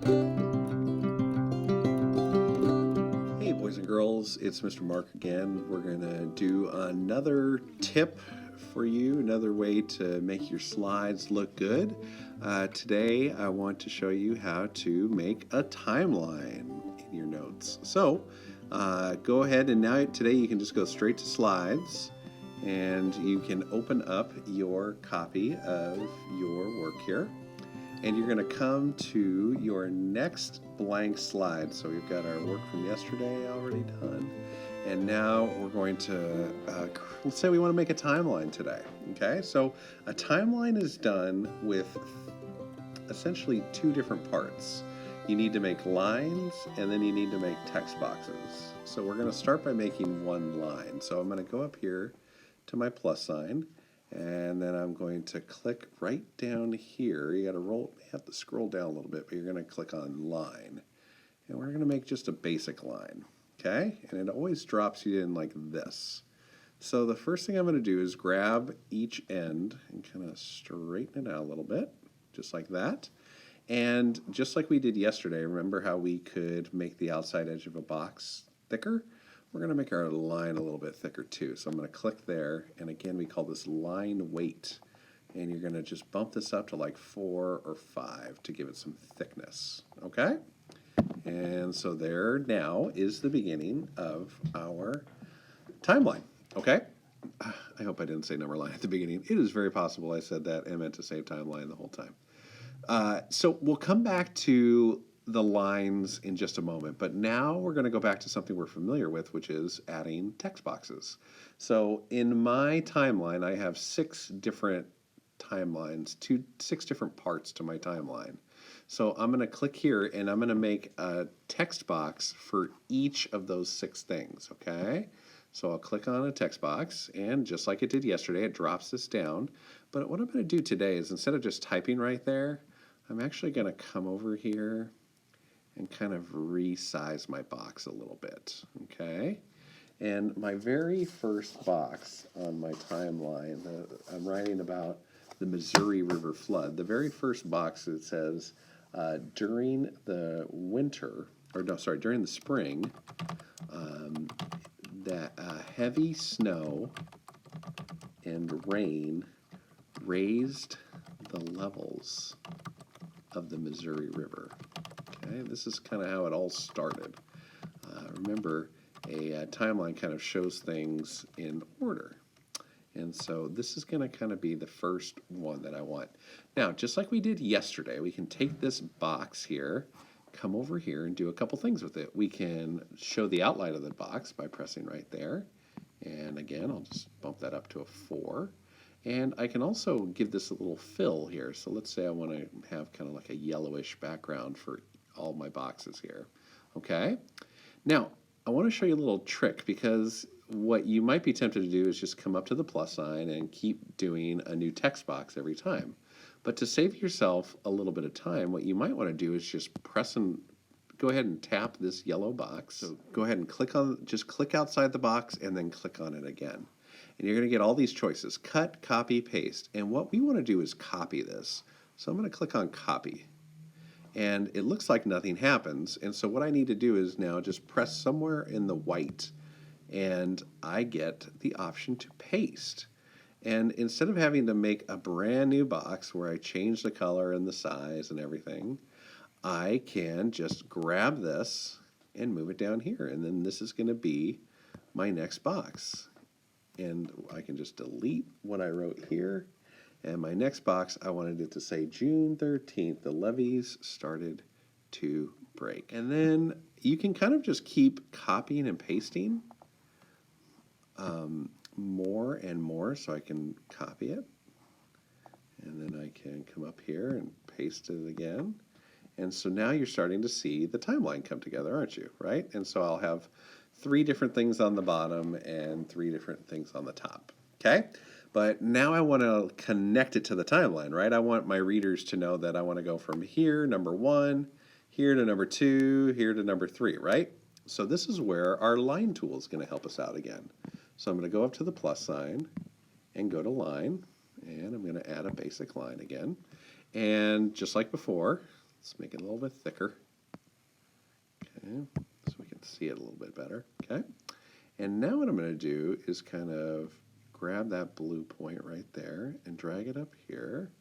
Hey boys and girls, it's Mr. Mark again. We're going to do another tip for you, another way to make your slides look good. Today I want to show you how to make a timeline in your notes. So go ahead and today you can just go straight to slides and you can open up your copy of your work here. And you're going to come to your next blank slide. So we've got our work from yesterday already done. And now we're going to, let's say we want to make a timeline today. Okay, so a timeline is done with essentially two different parts. You need to make lines and then you need to make text boxes. So we're going to start by making one line. So I'm going to go up here to my plus sign. And then I'm going to click right down here. You have to scroll down a little bit, but you're going to click on line. And we're going to make just a basic line, okay? And it always drops you in like this. So the first thing I'm going to do is grab each end and kind of straighten it out a little bit, just like that. And just like we did yesterday, remember how we could make the outside edge of a box thicker? We're going to make our line a little bit thicker too. So I'm going to click there, and again we call this line weight. And you're going to just bump this up to like 4 or 5 to give it some thickness, okay? And so there now is the beginning of our timeline, okay? I hope I didn't say number line at the beginning. It is very possible I said that and meant to say timeline the whole time. So we'll come back to the lines in just a moment, but now we're going to go back to something we're familiar with, which is adding text boxes. So in my timeline, I have 6 different timelines, 6 different parts to my timeline. So I'm going to click here and I'm going to make a text box for each of those 6 things, okay? So I'll click on a text box, and just like it did yesterday, it drops this down. But what I'm going to do today is, instead of just typing right there, I'm actually going to come over here and kind of resize my box a little bit, okay? And my very first box on my timeline, I'm writing about the Missouri River flood. The very first box, it says, during the spring, that heavy snow and rain raised the levels of the Missouri River. Okay, this is kind of how it all started. Remember, a timeline kind of shows things in order. And so this is going to kind of be the first one that I want. Now, just like we did yesterday, we can take this box here, come over here and do a couple things with it. We can show the outline of the box by pressing right there. And again, I'll just bump that up to a 4. And I can also give this a little fill here. So let's say I want to have kind of like a yellowish background for all my boxes here. Okay? Now, I want to show you a little trick, because what you might be tempted to do is just come up to the plus sign and keep doing a new text box every time. But to save yourself a little bit of time, what you might want to do is just go ahead and tap this yellow box. So go ahead and just click outside the box and then click on it again. And you're going to get all these choices: cut, copy, paste. And what we want to do is copy this. So I'm going to click on copy. And it looks like nothing happens. And so what I need to do is now just press somewhere in the white, and I get the option to paste. And instead of having to make a brand new box where I change the color and the size and everything, I can just grab this and move it down here. And then this is going to be my next box. And I can just delete what I wrote here. And my next box, I wanted it to say June 13th, the levees started to break. And then you can kind of just keep copying and pasting more and more. So I can copy it. And then I can come up here and paste it again. And so now you're starting to see the timeline come together, aren't you? Right? And so I'll have 3 different things on the bottom and 3 different things on the top. Okay? But now I want to connect it to the timeline, right? I want my readers to know that I want to go from here, number 1, here to number 2, here to number 3, right? So this is where our line tool is going to help us out again. So I'm going to go up to the plus sign and go to line, and I'm going to add a basic line again. And just like before, Let's make it a little bit thicker. Okay, so we can see it a little bit better. Okay, and now what I'm going to do is kind of grab that blue point right there and drag it up here.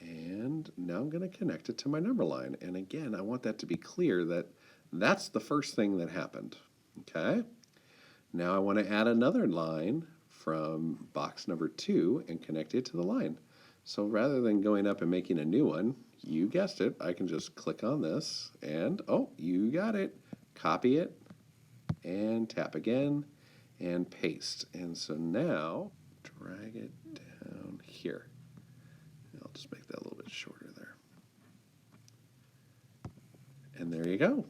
And now I'm going to connect it to my number line. And again, I want that to be clear that that's the first thing that happened. Okay, now I want to add another line from box number 2 and connect it to the line. So rather than going up and making a new one, you guessed it, I can just click on this and, oh, you got it. Copy it and tap again and paste. And so now drag it down here. I'll just make that a little bit shorter there. And there you go.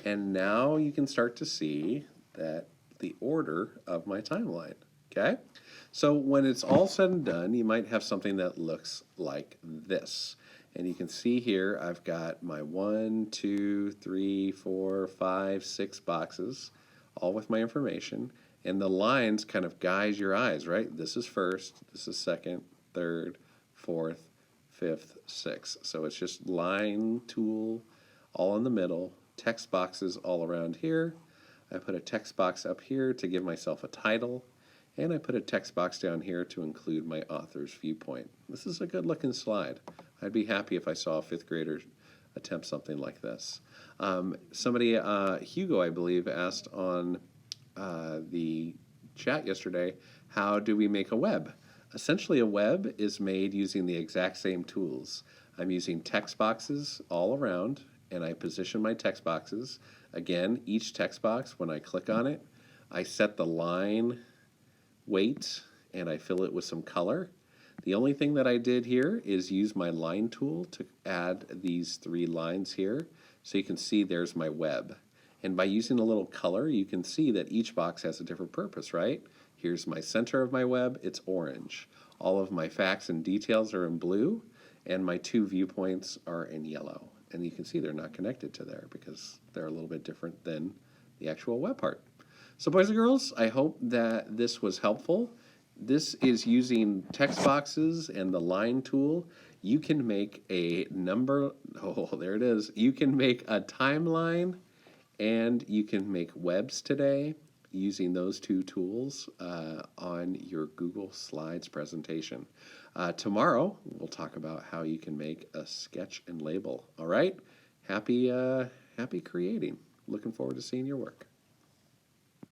And now you can start to see that the order of my timeline. Okay? So when it's all said and done, you might have something that looks like this. And you can see here I've got my 1, 2, 3, 4, 5, 6 boxes, all with my information. And the lines kind of guide your eyes, right? This is first, this is second, third, fourth, fifth, sixth. So it's just line tool all in the middle, text boxes all around here. I put a text box up here to give myself a title. And I put a text box down here to include my author's viewpoint. This is a good looking slide. I'd be happy if I saw a 5th grader attempt something like this. Somebody, Hugo, I believe, asked on the chat yesterday, how do we make a web? Essentially, a web is made using the exact same tools. I'm using text boxes all around, and I position my text boxes. Again, each text box, when I click on it, I set the line weight and I fill it with some color. The only thing that I did here is use my line tool to add these 3 lines here. So you can see there's my web. And by using a little color, you can see that each box has a different purpose, right? Here's my center of my web, it's orange. All of my facts and details are in blue, and my 2 viewpoints are in yellow. And you can see they're not connected to there because they're a little bit different than the actual web part. So boys and girls, I hope that this was helpful. This is using text boxes and the line tool. You can make a number, oh, there it is. You can make a timeline and you can make webs today using those 2 tools on your Google Slides presentation. Tomorrow, we'll talk about how you can make a sketch and label. All right? Happy creating. Looking forward to seeing your work.